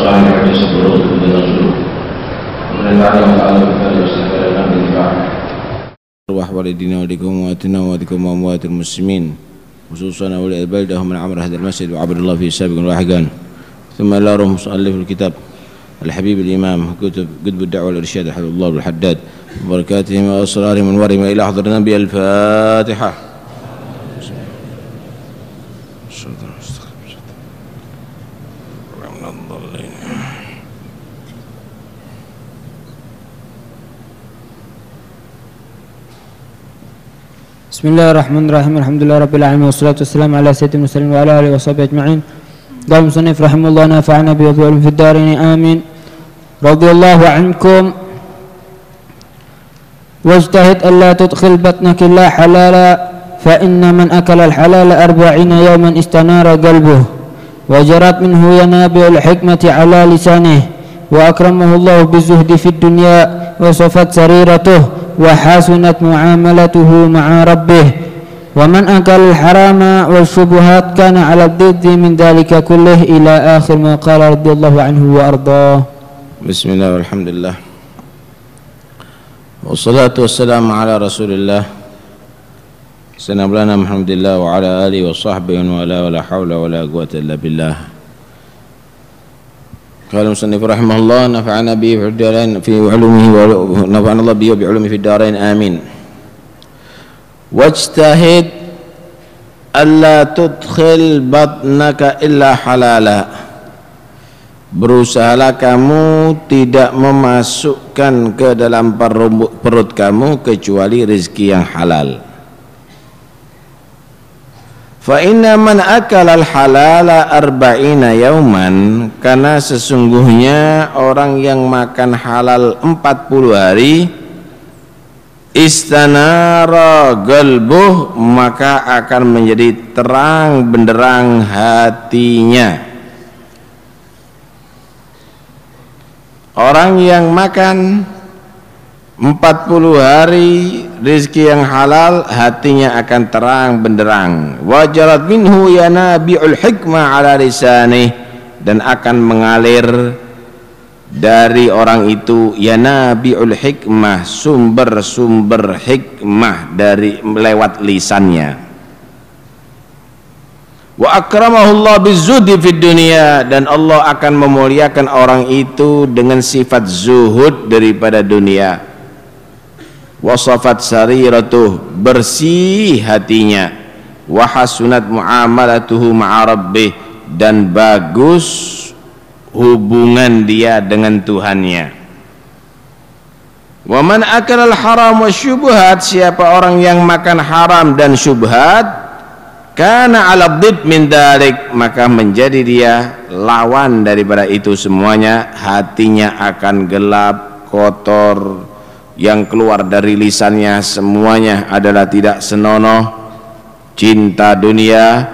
soal hadis sebelum dengan Rasul. Perintah yang taala kita disediakan di bawah. Arwah walidina walikum wa atina wa walikum wa amwatil muslimin khususan awli al-baldah min amr hadha al-masjid wa abdullah fi sabiq al-wahgan thumma ila ruh musallif al-kitab al-habib al-imam qutb ad-da'wa wal-irshad Abdullah al-Haddad barakatihim wa asrarihim wa warihim ila hadrat nabi al-Fatihah. Bismillahirrahmanirrahim. Alhamdulillahirabbil alamin wassalatu wassalamu ala sayyidil mursalin wa ala alihi washabihi ajma'in. Qala musannif rahimahullah nafa'ana bi ulum fid darain amin. Radhiyallahu ankum. Wajtahid alla tudkhil batnaka illa halala fa inna man akala al halala 40 yawman istanara qalbuhu wa jarat minhu yanabi'ul hikmati ala lisanihi wa akramahu Allah bizuhdi fid dunya wa safat sariratuhu وحسنت معاملته مع ربه ومن أكل الحرام والشبهات كان على الضد من ذلك كله إلى آخر ما قال رضي الله عنه وأرضاه. بسم الله والحمد لله والصلاة والسلام على رسول الله سيدنا مولانا محمد الله وعلى آله وصحبه ولا حول ولا قوة إلا بالله. قال المصنف رحمه الله نفعنا به في الدارين في علومه ونفعنا الله به بعلومه في الدارين آمين. واجتهد ألا تدخل بطنك إلا حلالا. Berusahalah kamu tidak memasukkan ke dalam perut kamu kecuali rezeki yang halal. Fa inna man akala al-halala 40 yauman, karena sesungguhnya orang yang makan halal 40 hari istanara qalbuh, maka akan menjadi terang benderang hatinya. Orang yang makan 40 hari rezeki yang halal, hatinya akan terang benderang. Wajarat minhu yanabi'ul hikmah ala lisanih, dan akan mengalir dari orang itu yanabi'ul hikmah, sumber-sumber hikmah dari lewat lisannya. Wa akramahullah bizuhdi fid dunya, dan Allah akan memuliakan orang itu dengan sifat zuhud daripada dunia. Wasafat sariratuh, bersih hatinya. Wahasunat muamalatuhu ma'a rabbih, dan bagus hubungan dia dengan Tuhannya. Wa man akala al-haram wa syubhat, siapa orang yang makan haram dan syubhat, kana ala dhid min dalik, maka menjadi dia lawan daripada itu semuanya. Hatinya akan gelap, kotor, yang keluar dari lisannya semuanya adalah tidak senonoh, cinta dunia,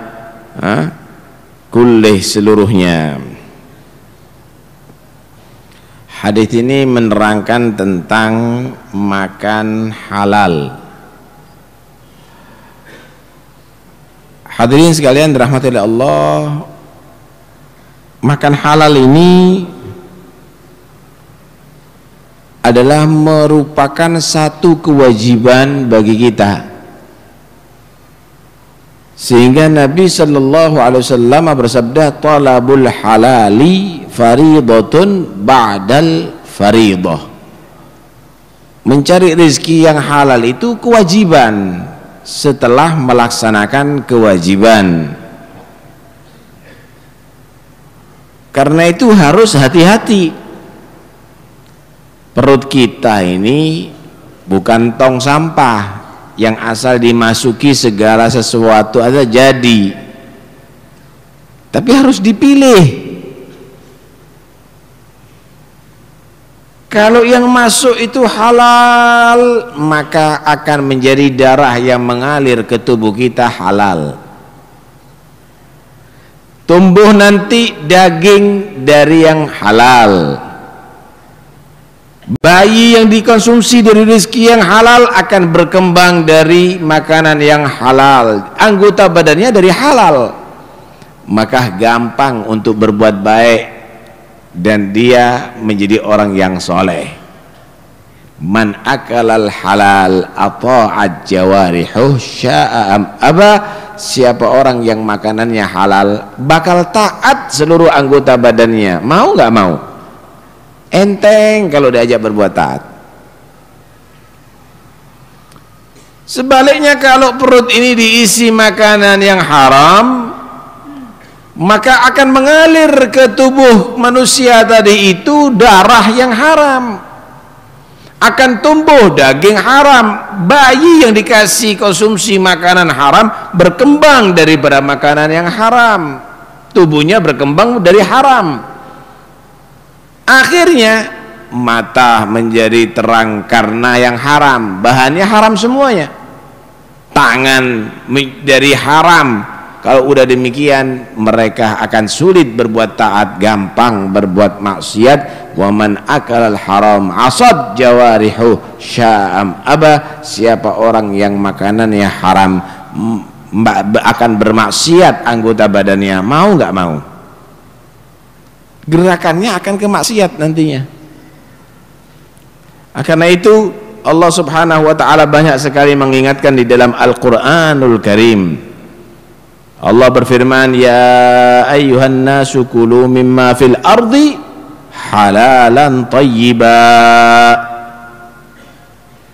kullih seluruhnya. Hadis ini menerangkan tentang makan halal. Hadirin sekalian dirahmati oleh Allah, makan halal ini adalah merupakan satu kewajiban bagi kita, sehingga Nabi sallallahu alaihi wasallam bersabda, talabul halali faridatun ba'dal faridah. Mencari rezeki yang halal itu kewajiban setelah melaksanakan kewajiban. Karena itu harus hati-hati. Perut kita ini bukan tong sampah yang asal dimasuki segala sesuatu aja jadi, tapi harus dipilih. Kalau yang masuk itu halal, maka akan menjadi darah yang mengalir ke tubuh kita halal. Tumbuh nanti daging dari yang halal. Bayi yang dikonsumsi dari rezeki yang halal akan berkembang dari makanan yang halal. Anggota badannya dari halal, maka gampang untuk berbuat baik dan dia menjadi orang yang soleh. Man akalal halal ata'at jawarihuh sya'a am aba, siapa orang yang makanannya halal bakal taat seluruh anggota badannya, mau nggak mau. Enteng kalau diajak berbuat taat. Sebaliknya kalau perut ini diisi makanan yang haram, maka akan mengalir ke tubuh manusia tadi itu darah yang haram, akan tumbuh daging haram. Bayi yang dikasih konsumsi makanan haram berkembang daripada makanan yang haram, tubuhnya berkembang dari haram. Akhirnya mata menjadi terang karena yang haram, bahannya haram semuanya. Tangan dari haram. Kalau udah demikian, mereka akan sulit berbuat taat, gampang berbuat maksiat. Wa man akalal haram asad jawarihu sya'am aba, siapa orang yang makanannya haram akan bermaksiat anggota badannya, mau nggak mau. Gerakannya akan kemaksiat nantinya. Karena itu Allah Subhanahu wa taala banyak sekali mengingatkan di dalam Al-Qur'anul Karim. Allah berfirman, ya ayyuhan nasu kulu mimma fil ardi halalan tayyiba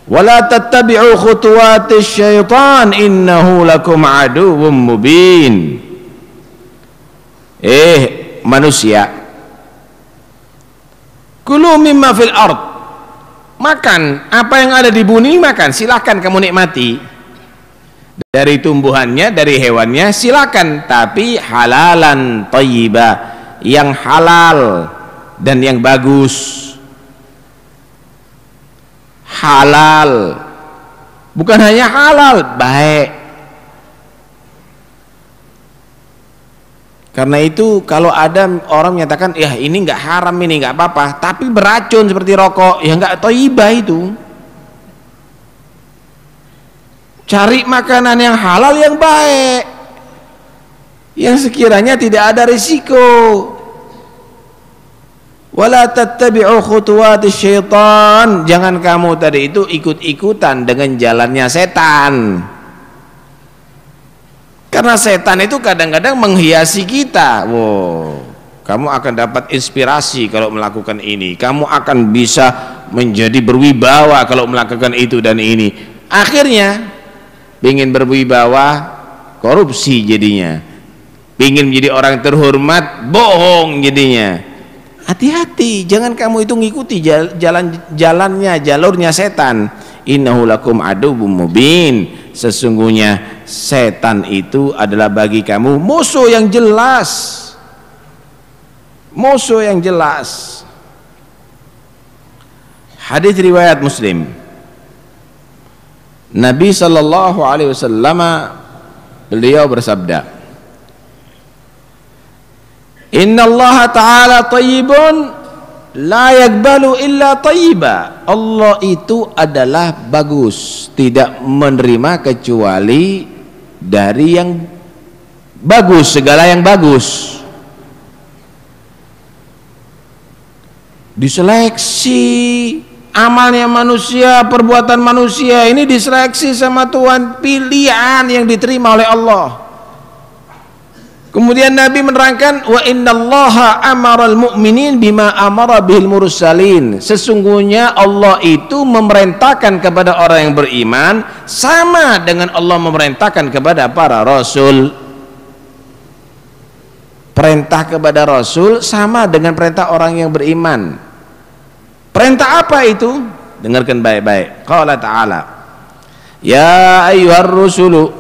wa la tattabi'u khutuwatis syaitan innahu lakum aduwwum mubin. Manusia, kulu mimma fil ard, makan apa yang ada di bumi, makan, silahkan kamu nikmati dari tumbuhannya, dari hewannya, silakan, tapi halalan thayyiba, yang halal dan yang bagus. Halal, bukan hanya halal, baik. Karena itu kalau ada orang menyatakan ya ini nggak haram, ini nggak apa-apa, tapi beracun seperti rokok, ya nggak thayyibah itu. Cari makanan yang halal, yang baik, yang sekiranya tidak ada risiko. Wala tattabi'u khutuwatis syaitan, jangan kamu tadi itu ikut-ikutan dengan jalannya setan. Karena setan itu kadang-kadang menghiasi kita. Wow, kamu akan dapat inspirasi kalau melakukan ini, kamu akan bisa menjadi berwibawa kalau melakukan itu dan ini. Akhirnya ingin berwibawa, korupsi jadinya. Ingin menjadi orang terhormat, bohong jadinya. Hati-hati, jangan kamu itu ngikuti jalurnya setan. Innahu lakum aduwwum mubin, sesungguhnya setan itu adalah bagi kamu musuh yang jelas. Musuh yang jelas. Hadis riwayat Muslim, Nabi sallallahu alaihi wasallam beliau bersabda, innallaha ta'ala thayyibun la yaqbalu illa thayyiba. Allah itu adalah bagus, tidak menerima kecuali dari yang bagus, segala yang bagus. Diseleksi amalnya manusia, perbuatan manusia ini diseleksi sama Tuhan, pilihan yang diterima oleh Allah. Kemudian Nabi menerangkan, wa innallaha amaral mu'minin bima amara bihil mursalin, sesungguhnya Allah itu memerintahkan kepada orang yang beriman sama dengan Allah memerintahkan kepada para rasul. Perintah kepada rasul sama dengan perintah orang yang beriman. Perintah apa itu? Dengarkan baik-baik. Qala ta'ala, ya ayyuhar rusulu,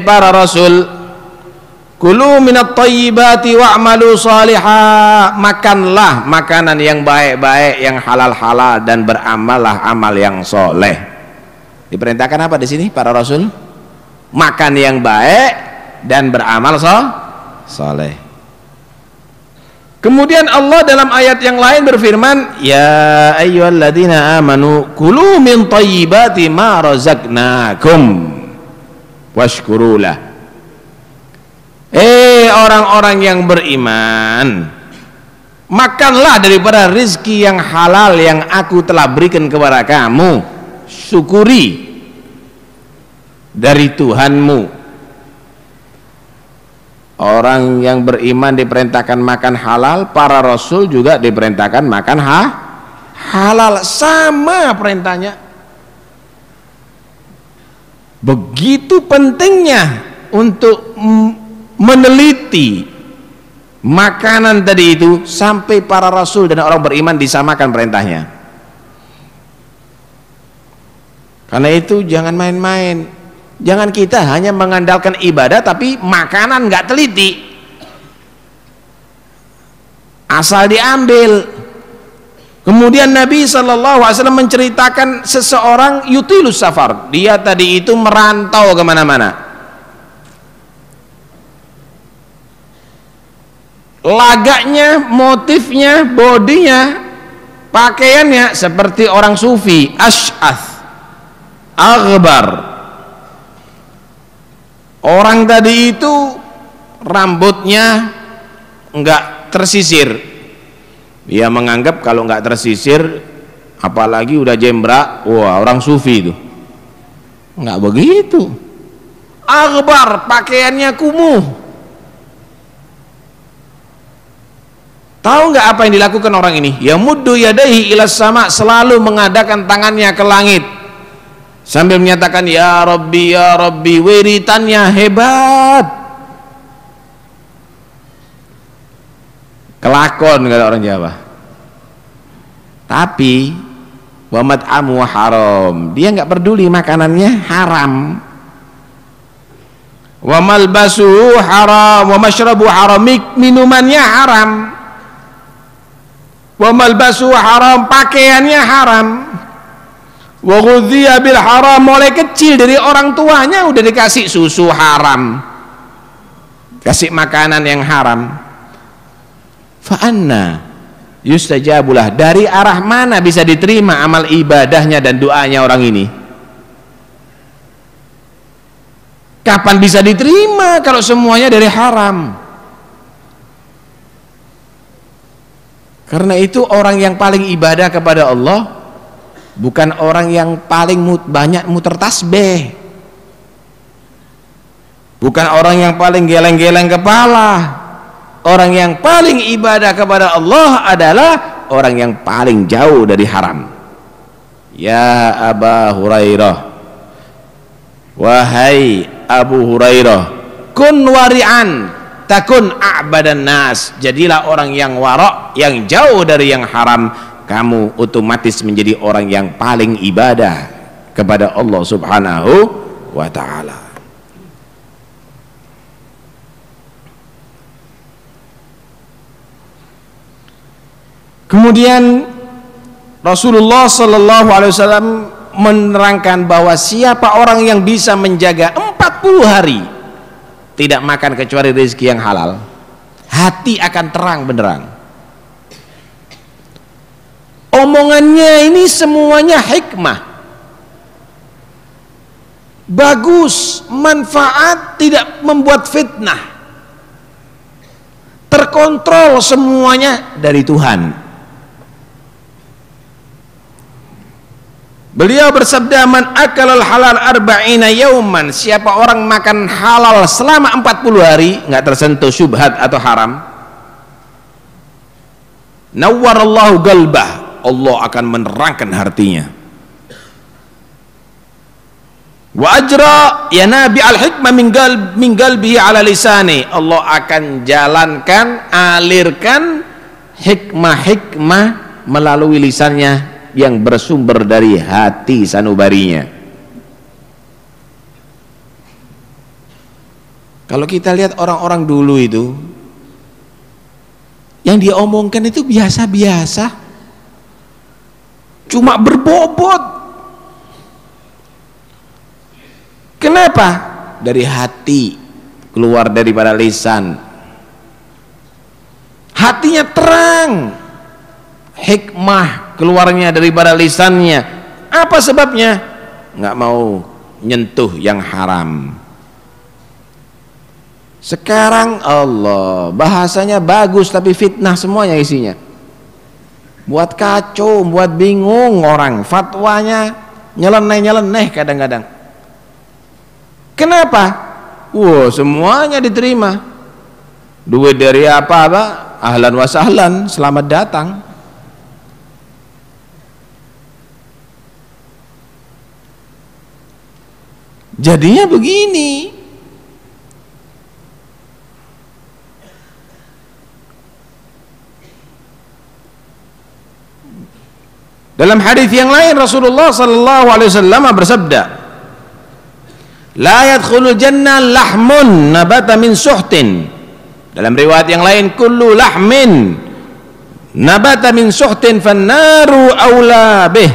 para rasul, kulu minat thayyibati wa'malu salihah, makanlah makanan yang baik-baik, yang halal-halal, dan beramallah amal yang soleh. Diperintahkan apa di sini para rasul? Makan yang baik dan beramal soleh. Kemudian Allah dalam ayat yang lain berfirman, ya ayyuhalladzina amanu kulu min thayyibati ma razaqnakum washkurulah. Orang-orang yang beriman, makanlah daripada rizki yang halal yang aku telah berikan kepada kamu, syukuri dari Tuhanmu. Orang yang beriman diperintahkan makan halal, para rasul juga diperintahkan makan halal, sama perintahnya. Begitu pentingnya untuk meneliti makanan tadi itu, sampai para rasul dan orang beriman disamakan perintahnya. Karena itu jangan main-main. Jangan kita hanya mengandalkan ibadah tapi makanan nggak teliti, asal diambil. Kemudian Nabi SAW menceritakan seseorang yutilus safar, dia tadi itu merantau kemana-mana, lagaknya, motifnya, bodinya, pakaiannya seperti orang sufi, asy'ath aghbar. Orang tadi itu rambutnya enggak tersisir. Dia menganggap kalau enggak tersisir, apalagi udah jembrak, wah orang sufi itu. Enggak begitu. Aghbar, pakaiannya kumuh. Tahu enggak apa yang dilakukan orang ini? Ya muddu yadaihi ilas sama, selalu mengadakan tangannya ke langit sambil menyatakan ya Rabbi, wiritannya hebat, kelakon kata orang Jawa. Tapi wa mat'amu haram, dia nggak peduli makanannya haram, wa malbasuhu haram, wa mashrabu haram, minumannya haram, wa malbasuhu haram, pakaiannya haram, wa ghudhiya bil haram, mulai kecil dari orang tuanya udah dikasih susu haram, kasih makanan yang haram. Fa anna yustajabulah, dari arah mana bisa diterima amal ibadahnya dan doanya orang ini? Kapan bisa diterima kalau semuanya dari haram? Karena itu orang yang paling ibadah kepada Allah bukan orang yang paling banyak muter tasbih, bukan orang yang paling geleng-geleng kepala. Orang yang paling ibadah kepada Allah adalah orang yang paling jauh dari haram. Ya Aba Hurairah, wahai Abu Hurairah, kun wari'an takun a'badan nas, jadilah orang yang wara', yang jauh dari yang haram, kamu otomatis menjadi orang yang paling ibadah kepada Allah Subhanahu wa ta'ala. Kemudian Rasulullah sallallahu alaihi wasallam menerangkan bahwa siapa orang yang bisa menjaga 40 hari tidak makan kecuali rezeki yang halal, hati akan terang benderang. Omongannya ini semuanya hikmah, bagus, manfaat, tidak membuat fitnah, terkontrol semuanya dari Tuhan. Beliau bersabda, man akalal halal arba'ina yauman, siapa orang makan halal selama 40 hari nggak tersentuh syubhat atau haram, nawwarallahu qalbah, Allah akan menerangkan hatinya. Wa ajra ya nabi al hikmah min qalbihi ala lisani, Allah akan jalankan, alirkan hikmah-hikmah melalui lisannya yang bersumber dari hati sanubarinya. Kalau kita lihat orang-orang dulu itu, yang dia omongkan itu biasa-biasa, cuma berbobot. Kenapa? Dari hati, keluar daripada lisan. Hatinya terang, hikmah keluarnya daripada lisannya. Apa sebabnya? Nggak mau nyentuh yang haram. Sekarang Allah bahasanya bagus tapi fitnah semuanya isinya. Buat kacau, buat bingung orang. Fatwanya nyeleneh-nyeleneh kadang-kadang. Kenapa? Wah, semuanya diterima. Duit dari apa? Ahlan wa sahlan, selamat datang. Jadinya begini. Dalam hadis yang lain Rasulullah sallallahu alaihi wasallam bersabda, "La yadkhulul jannah lahmun nabata min suhtin." Dalam riwayat yang lain, "Kullu lahmin nabata min suhtin fannaru aula bih."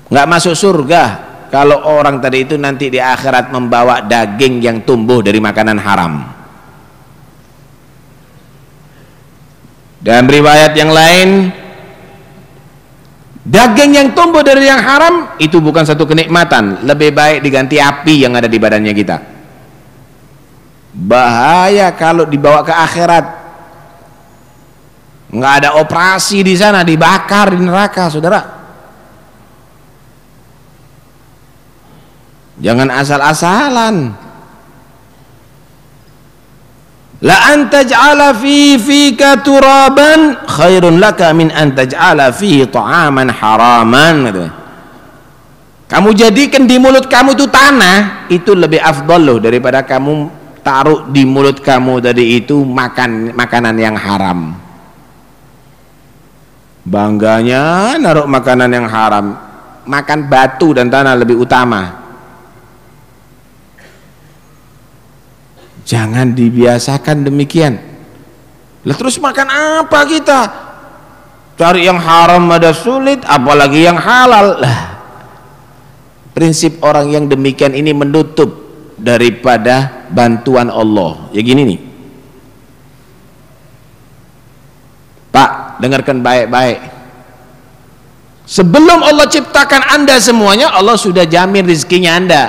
Enggak masuk surga kalau orang tadi itu nanti di akhirat membawa daging yang tumbuh dari makanan haram. Dalam riwayat yang lain, daging yang tumbuh dari yang haram itu bukan satu kenikmatan, lebih baik diganti api yang ada di badannya kita. Bahaya kalau dibawa ke akhirat, nggak ada operasi di sana, dibakar di neraka, saudara. Jangan asal-asalan. La an taj'ala fi fika turaban khairun laka min an taj'ala fihi ta'aman haraman. Kamu jadikan di mulut kamu itu tanah, itu lebih afdal loh daripada kamu taruh di mulut kamu tadi itu makanan yang haram. Bangganya naruh makanan yang haram, makan batu dan tanah lebih utama. Jangan dibiasakan demikian. Lah terus makan apa kita? Cari yang haram ada sulit, apalagi yang halal. Lah, prinsip orang yang demikian ini menutup daripada bantuan Allah. Ya gini nih, Pak, dengarkan baik-baik. Sebelum Allah ciptakan Anda semuanya, Allah sudah jamin rezekinya Anda.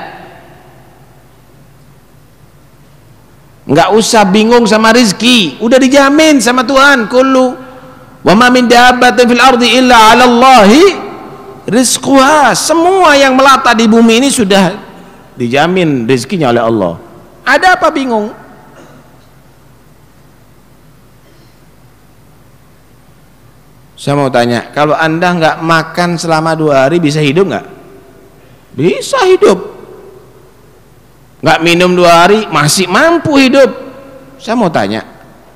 Enggak usah bingung sama rizki, udah dijamin sama Tuhan. Kullu wa ma min dabbatin fil ardi illa 'ala Allahi rizquha. Semua yang melata di bumi ini sudah dijamin rizkinya oleh Allah. Ada apa bingung? Saya mau tanya, kalau Anda nggak makan selama 2 hari bisa hidup nggak? Bisa hidup. Nggak minum 2 hari masih mampu hidup. Saya mau tanya,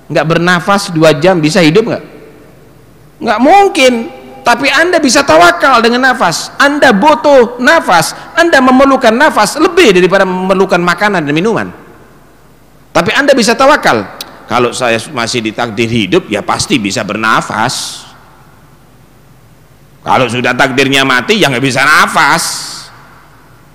nggak bernafas 2 jam bisa hidup nggak? Nggak mungkin. Tapi Anda bisa tawakal dengan nafas. Anda butuh nafas, Anda memerlukan nafas lebih daripada memerlukan makanan dan minuman. Tapi Anda bisa tawakal. Kalau saya masih ditakdir hidup, ya pasti bisa bernafas. Kalau sudah takdirnya mati, ya nggak bisa nafas.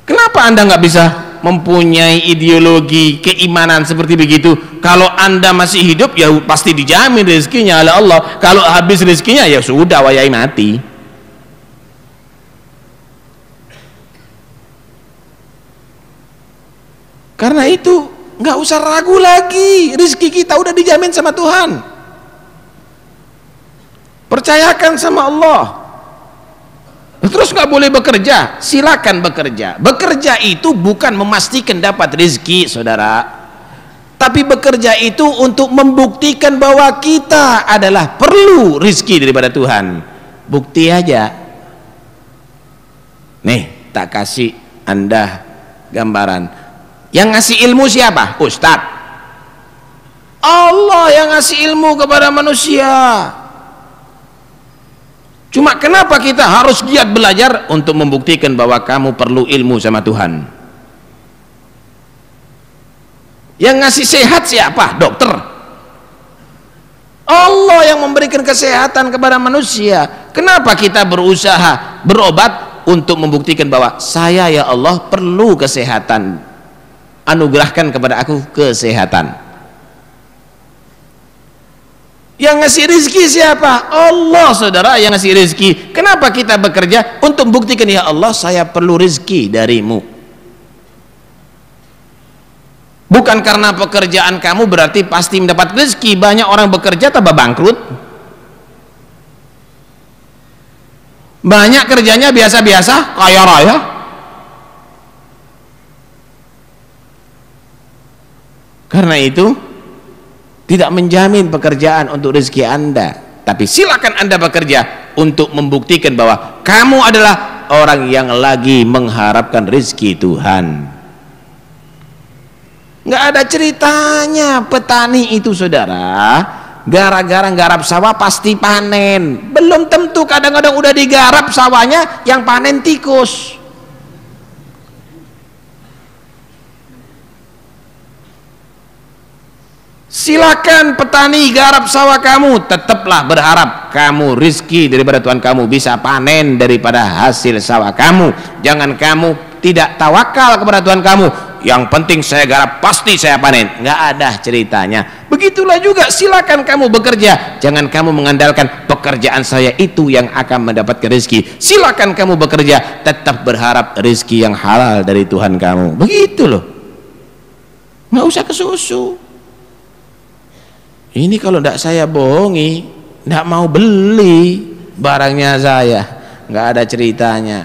Kenapa Anda nggak bisa mempunyai ideologi keimanan seperti begitu? Kalau Anda masih hidup, ya pasti dijamin rezekinya oleh Allah. Kalau habis rezekinya, ya sudah, wayai mati. Karena itu nggak usah ragu lagi, rezeki kita udah dijamin sama Tuhan. Percayakan sama Allah. Terus nggak boleh bekerja, silakan bekerja. Bekerja itu bukan memastikan dapat rezeki, saudara, tapi bekerja itu untuk membuktikan bahwa kita adalah perlu rezeki daripada Tuhan. Bukti aja. Nih, tak kasih Anda gambaran. Yang ngasih ilmu siapa? Ustadz. Allah yang ngasih ilmu kepada manusia. Cuma kenapa kita harus giat belajar? Untuk membuktikan bahwa kamu perlu ilmu sama Tuhan. Yang ngasih sehat siapa? Dokter. Allah yang memberikan kesehatan kepada manusia. Kenapa kita berusaha berobat? Untuk membuktikan bahwa saya, ya Allah, perlu kesehatan. Anugerahkan kepada aku kesehatan. Yang ngasih rezeki siapa? Allah, saudara, yang ngasih rezeki. Kenapa kita bekerja? Untuk membuktikan, ya Allah, saya perlu rezeki darimu. Bukan karena pekerjaan kamu berarti pasti mendapat rezeki. Banyak orang bekerja tambah bangkrut. Banyak kerjanya biasa-biasa, kaya raya. Karena itu tidak menjamin pekerjaan untuk rezeki Anda. Tapi silakan Anda bekerja untuk membuktikan bahwa kamu adalah orang yang lagi mengharapkan rezeki Tuhan. Nggak ada ceritanya petani itu, saudara, gara-gara garap sawah pasti panen. Belum tentu, kadang-kadang udah digarap sawahnya yang panen tikus. Silakan petani garap sawah kamu, tetaplah berharap kamu rizki daripada Tuhan kamu bisa panen daripada hasil sawah kamu. Jangan kamu tidak tawakal kepada Tuhan kamu. Yang penting saya garap pasti saya panen. Nggak ada ceritanya. Begitulah juga silakan kamu bekerja. Jangan kamu mengandalkan pekerjaan saya itu yang akan mendapatkan rezeki. Silakan kamu bekerja, tetap berharap rezeki yang halal dari Tuhan kamu. Begitu loh. Nggak usah kesusu. Ini kalau tidak saya bohongi, tidak mau beli barangnya saya. Nggak ada ceritanya.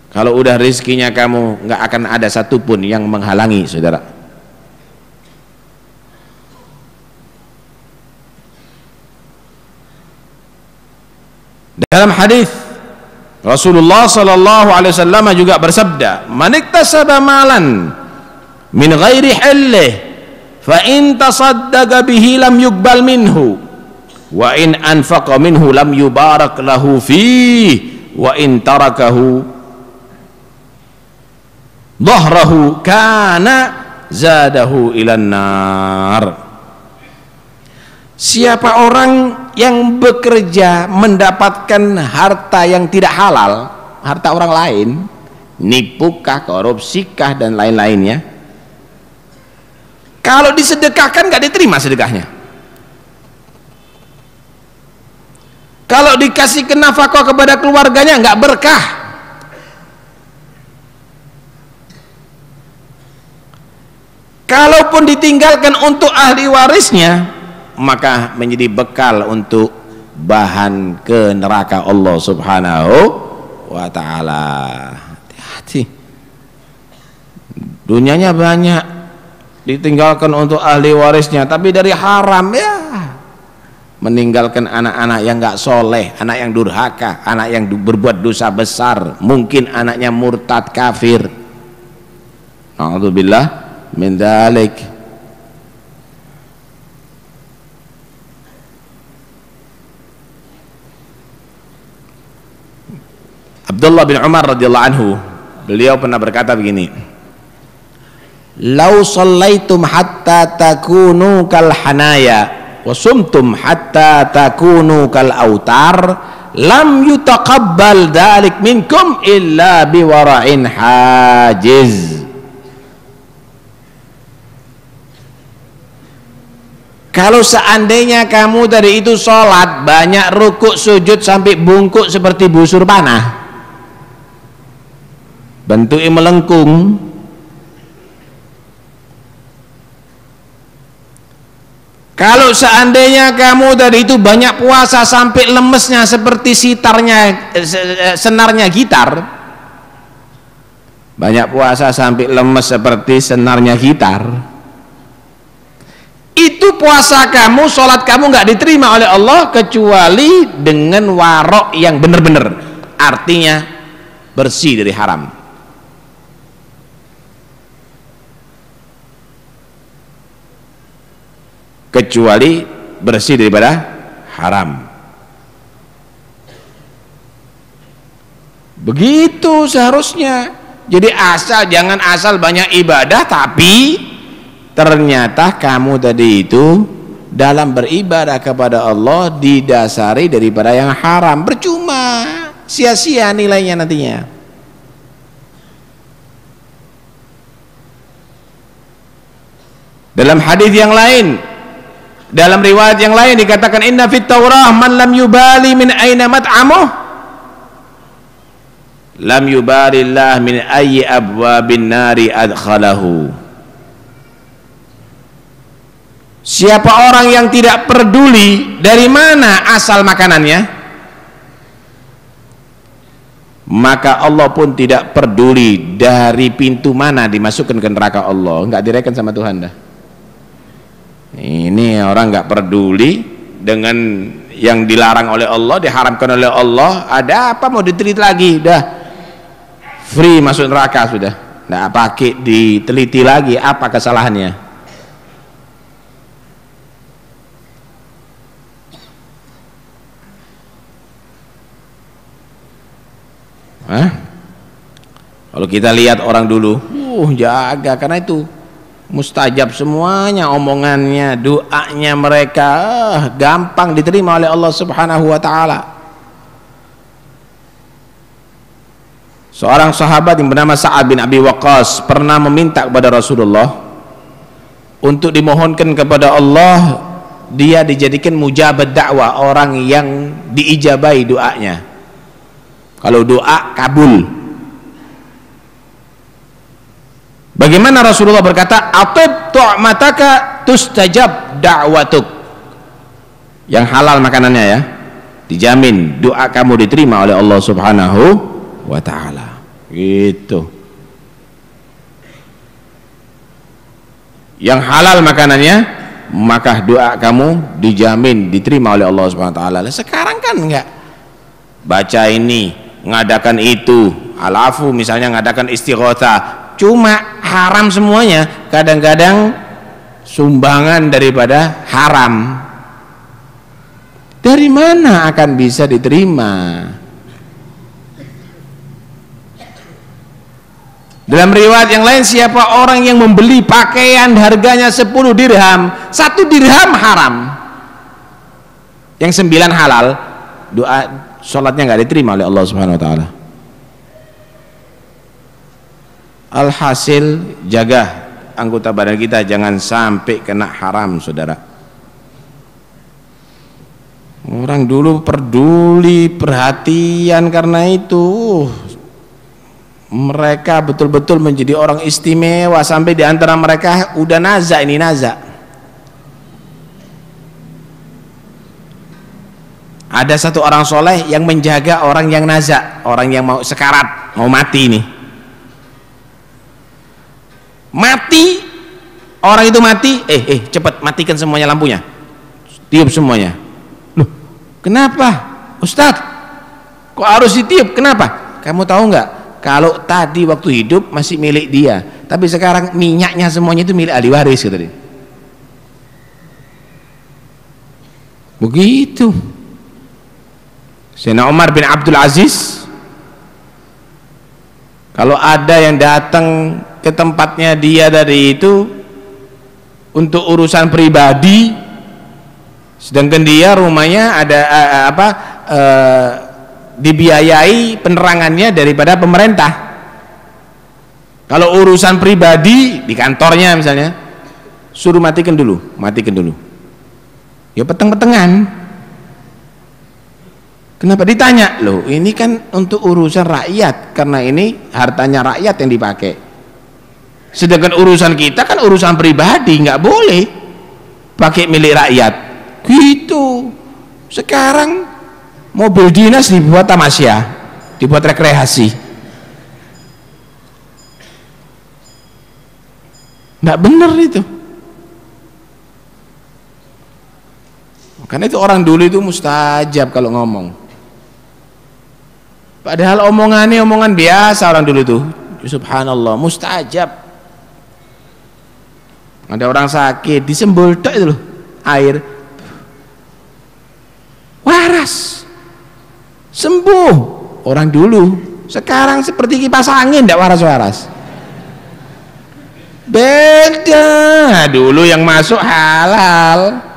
Kalau udah rezekinya kamu, nggak akan ada satupun yang menghalangi, saudara. Dalam hadis Rasulullah sallallahu alaihi wasallam juga bersabda, "Man iktasaba malan min ghairi halih, fa in tasaddaqa bihi lam yuqbal minhu, wa in anfaqa minhu lam yubarak lahu fihi, wa in tarakahu dhahrahu kana zadahu ilan nar." Siapa orang yang bekerja mendapatkan harta yang tidak halal, harta orang lain, nipukah, korupsikah dan lain-lainnya, kalau disedekahkan nggak diterima sedekahnya. Kalau dikasih nafkah kepada keluarganya nggak berkah. Kalaupun ditinggalkan untuk ahli warisnya, maka menjadi bekal untuk bahan ke neraka Allah Subhanahu wa ta'ala. Hati-hati. Dunianya banyak ditinggalkan untuk ahli warisnya, tapi dari haram, ya meninggalkan anak-anak yang gak soleh, anak yang durhaka, anak yang berbuat dosa besar, mungkin anaknya murtad kafir. Na'udzubillah min dzalik. Abdullah bin Umar radhiyallahu anhu, beliau pernah berkata begini, "Lau shallaitum hatta takunu kal hanaya wa sumtum hatta takunu kal autar, lam yutaqabbal dzalik minkum illa biwara'in hajiz." Kalau seandainya kamu dari itu sholat banyak rukuk sujud sampai bungkuk seperti busur panah, bentuknya melengkung, kalau seandainya kamu dari itu banyak puasa sampai lemesnya seperti senarnya gitar, banyak puasa sampai lemes seperti senarnya gitar, itu puasa kamu, sholat kamu nggak diterima oleh Allah kecuali dengan warok yang benar-benar, artinya bersih dari haram. Kecuali bersih daripada haram. Begitu seharusnya. Jadi jangan asal banyak ibadah tapi ternyata kamu tadi itu dalam beribadah kepada Allah didasari daripada yang haram. Percuma, sia-sia nilainya nantinya. Dalam hadis yang lain, dalam riwayat yang lain dikatakan, "Inna fit Taurah man lam yubali min aina mat'amuh lam yubarillah min ayyi abwabin nari adkhalahu. Siapa orang yang tidak peduli dari mana asal makanannya, maka Allah pun tidak peduli dari pintu mana dimasukkan ke neraka Allah. Enggak direken sama Tuhan dah. Ini orang enggak peduli dengan yang dilarang oleh Allah, diharamkan oleh Allah. Ada apa mau diteliti lagi? Dah free masuk neraka sudah. Enggak pakai diteliti lagi apa kesalahannya. Kalau kita lihat orang dulu, jaga, karena itu mustajab semuanya, omongannya, doanya mereka gampang diterima oleh Allah Subhanahu wa taala. Seorang sahabat yang bernama Sa'ad bin Abi Waqqas pernah meminta kepada Rasulullah untuk dimohonkan kepada Allah dia dijadikan mujabad dakwah, orang yang diijabai doanya. Kalau doa kabul. Bagaimana Rasulullah berkata, atib tu'mataka tustajab da'watuk. Yang halal makanannya ya, dijamin doa kamu diterima oleh Allah Subhanahu wa taala. Gitu. Yang halal makanannya, maka doa kamu dijamin diterima oleh Allah Subhanahu wa taala. Sekarang kan enggak. Baca ini, ngadakan itu, alafu misalnya ngadakan istighotsah, cuma haram semuanya. Kadang-kadang sumbangan daripada haram. Dari mana akan bisa diterima? Dalam riwayat yang lain, siapa orang yang membeli pakaian harganya 10 dirham, 1 dirham haram, yang 9 halal, doa sholatnya nggak diterima oleh Allah Subhanahu wa taala. Alhasil, jaga anggota badan kita jangan sampai kena haram, saudara. Orang dulu peduli, perhatian, karena itu mereka betul-betul menjadi orang istimewa, sampai di antara mereka udah naza, ini naza. Ada satu orang soleh yang menjaga orang yang naza, orang yang mau sekarat, mau mati ini. Mati, orang itu mati, cepat matikan semuanya lampunya, tiup semuanya. Loh, kenapa Ustadz kok harus ditiup? Kenapa? Kamu tahu nggak, kalau tadi waktu hidup masih milik dia, tapi sekarang minyaknya semuanya itu milik ahli waris, kata dia. Begitu. Sayyidina Umar bin Abdul Aziz, kalau ada yang datang ke tempatnya dia dari itu untuk urusan pribadi, sedangkan dia rumahnya ada dibiayai penerangannya daripada pemerintah. Kalau urusan pribadi di kantornya misalnya, suruh matikan dulu, ya peteng-petengan. Kenapa ditanya? Loh, ini kan untuk urusan rakyat, karena ini hartanya rakyat yang dipakai. Sedangkan urusan kita kan urusan pribadi, nggak boleh pakai milik rakyat. Gitu. Sekarang mobil dinas dibuat tamasya, dibuat rekreasi. Nggak bener itu. Karena itu orang dulu itu mustajab kalau ngomong. Padahal omongannya omongan biasa orang dulu tuh. Subhanallah, mustajab. Ada orang sakit, disembul tok itu loh, air. Waras. Sembuh. Orang dulu. Sekarang seperti kipas angin, tidak waras-waras. Beda. Dulu yang masuk halal.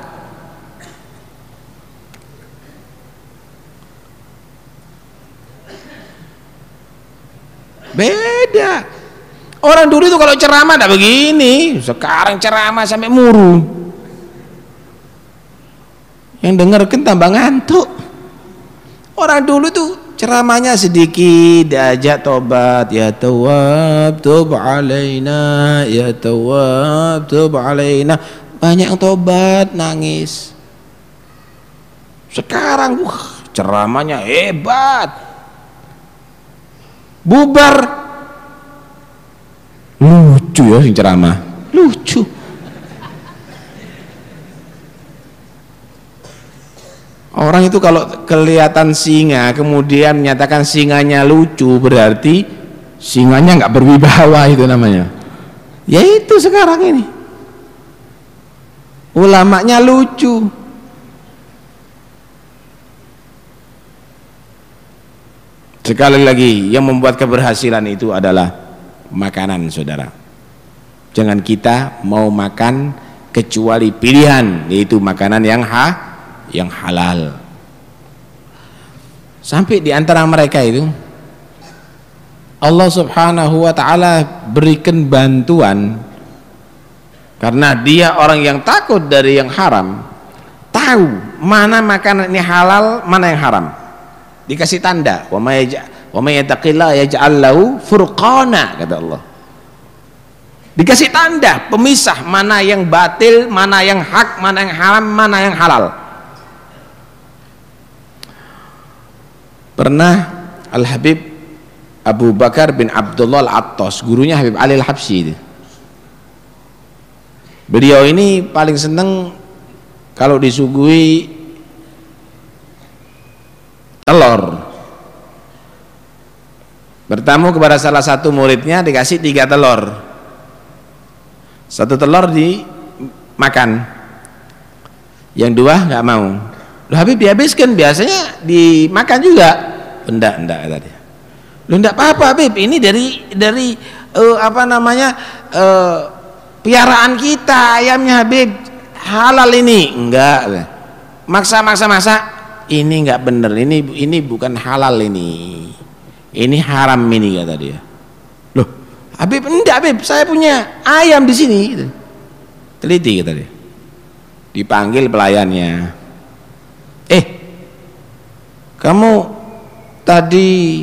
Beda. Orang dulu itu kalau ceramah tidak begini, sekarang ceramah sampai muru. Yang dengarkan tambah ngantuk. Orang dulu itu ceramahnya sedikit, diajak tobat, ya Tawwab tub alaina, ya Tawwab tub alaina. Banyak yang tobat, nangis. Sekarang ceramahnya hebat, bubar, lucu ya sing ceramah, lucu. Orang itu kalau kelihatan singa kemudian menyatakan singanya lucu, berarti singanya nggak berwibawa, itu namanya. Ya itu sekarang ini ulamanya lucu. Sekali lagi, yang membuat keberhasilan itu adalah makanan, saudara. Jangan kita mau makan kecuali pilihan, yaitu makanan yang halal. Sampai di antara mereka itu Allah Subhanahu wa ta'ala berikan bantuan, karena dia orang yang takut dari yang haram, tahu mana makanan ini halal, mana yang haram. Dikasih tanda, wa may yattaqillaha yaj'al lahu furqana, kata Allah. Dikasih tanda pemisah mana yang batil, mana yang hak, mana yang haram, mana yang halal. Pernah Al-Habib Abu Bakar bin Abdullah Al-Attas, gurunya Habib Ali Al-Habsyi, beliau ini paling seneng kalau disuguhi telur. Bertamu kepada salah satu muridnya, dikasih 3 telur. 1 telur dimakan, yang 2 nggak mau. Loh, Habib dihabiskan, biasanya dimakan juga. Enggak kata dia. Loh, enggak apa-apa Habib, ini dari piaraan kita, ayamnya Habib, halal ini. Enggak, maksa ini enggak bener, ini bukan halal, ini haram ini, kata dia. Loh Habib, enggak Habib, saya punya ayam di sini. Teliti, kata dia. Dipanggil pelayannya, kamu tadi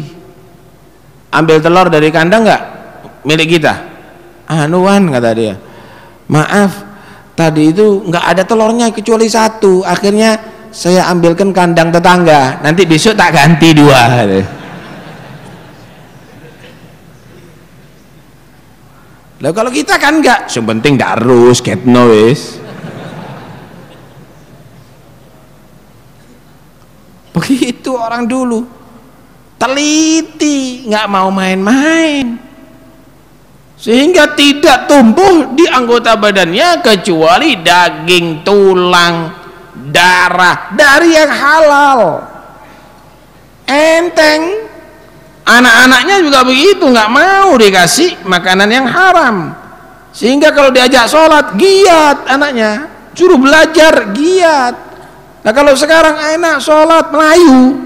ambil telur dari kandang enggak milik kita? Anuan, kata dia, maaf, tadi itu enggak ada telurnya kecuali 1, akhirnya saya ambilkan kandang tetangga, nanti besok tak ganti 2. Lah kalau kita kan enggak, yang penting darus ketno wis. Begitu orang dulu, teliti, nggak mau main-main, sehingga tidak tumbuh di anggota badannya kecuali daging, tulang, darah dari yang halal. Enteng. Anak-anaknya juga begitu, nggak mau dikasih makanan yang haram, sehingga kalau diajak sholat giat anaknya, suruh belajar giat. Nah kalau sekarang enak sholat Melayu,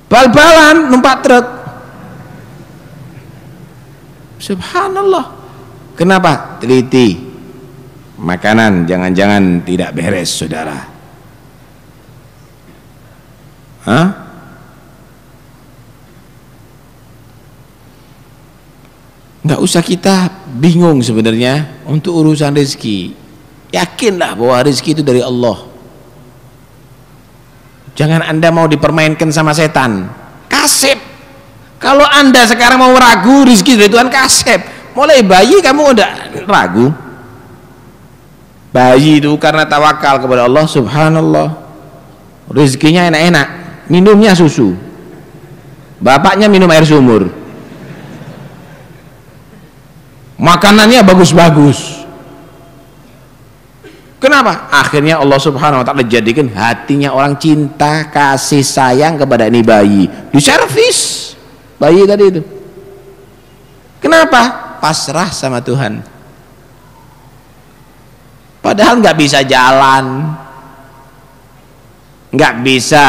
bal-balan numpak truk. Subhanallah. Kenapa? Teliti. Makanan jangan-jangan tidak beres, saudara. Nggak usah kita bingung sebenarnya untuk urusan rezeki. Yakinlah bahwa rezeki itu dari Allah. Jangan Anda mau dipermainkan sama setan. Kasep. Kalau Anda sekarang mau ragu rezeki dari Tuhan, kasep. Mulai bayi kamu udah ragu. Bayi itu karena tawakal kepada Allah, subhanallah, rezekinya enak-enak, minumnya susu, bapaknya minum air sumur, makanannya bagus-bagus. Kenapa? Akhirnya Allah Subhanahu wa ta'ala jadikan hatinya orang cinta, kasih sayang kepada ini bayi, diservis bayi tadi itu. Kenapa? Pasrah sama Tuhan. Padahal nggak bisa jalan, nggak bisa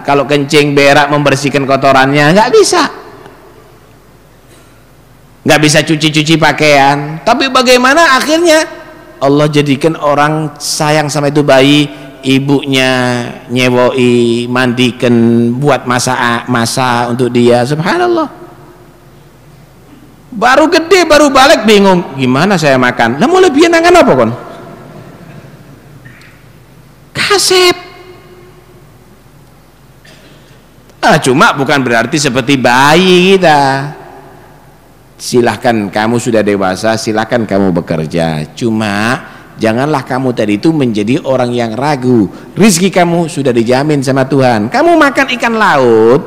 kalau kencing berak membersihkan kotorannya, nggak bisa, nggak bisa cuci-cuci pakaian. Tapi bagaimana akhirnya Allah jadikan orang sayang sama itu bayi, ibunya nyewoi mandikan buat masa untuk dia, subhanallah. Baru gede baru balik bingung gimana saya makan, lah mau lebih nangan apa kon? Kaset. Cuma bukan berarti seperti bayi kita. Silahkan kamu sudah dewasa, silahkan kamu bekerja, cuma janganlah kamu tadi itu menjadi orang yang ragu. Rizki kamu sudah dijamin sama Tuhan. Kamu makan ikan laut,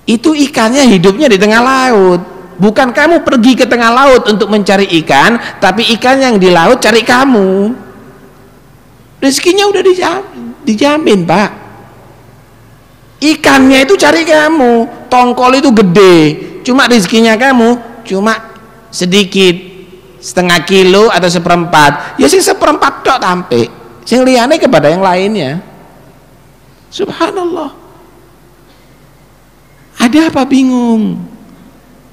itu ikannya hidupnya di tengah laut. Bukan kamu pergi ke tengah laut untuk mencari ikan, tapi ikan yang di laut cari kamu. Rizkinya udah dijamin Pak. Ikannya itu cari kamu. Tongkol itu gede, cuma rizkinya kamu cuma sedikit, setengah kilo atau seperempat. Ya sih seperempat tok tampe, sing liyane kepada yang lainnya. Subhanallah. Ada apa bingung?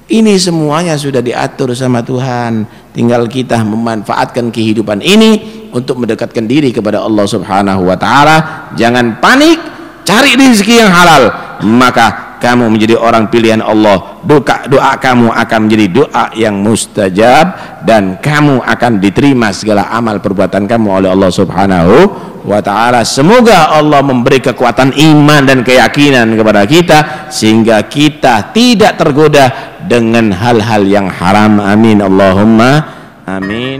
Ini semuanya sudah diatur sama Tuhan. Tinggal kita memanfaatkan kehidupan ini untuk mendekatkan diri kepada Allah Subhanahu wa taala. Jangan panik, cari rezeki yang halal, maka kamu menjadi orang pilihan Allah. Doa kamu akan menjadi doa yang mustajab, dan kamu akan diterima segala amal perbuatan kamu oleh Allah Subhanahu wa ta'ala. Semoga Allah memberi kekuatan iman dan keyakinan kepada kita sehingga kita tidak tergoda dengan hal-hal yang haram. Amin Allahumma amin.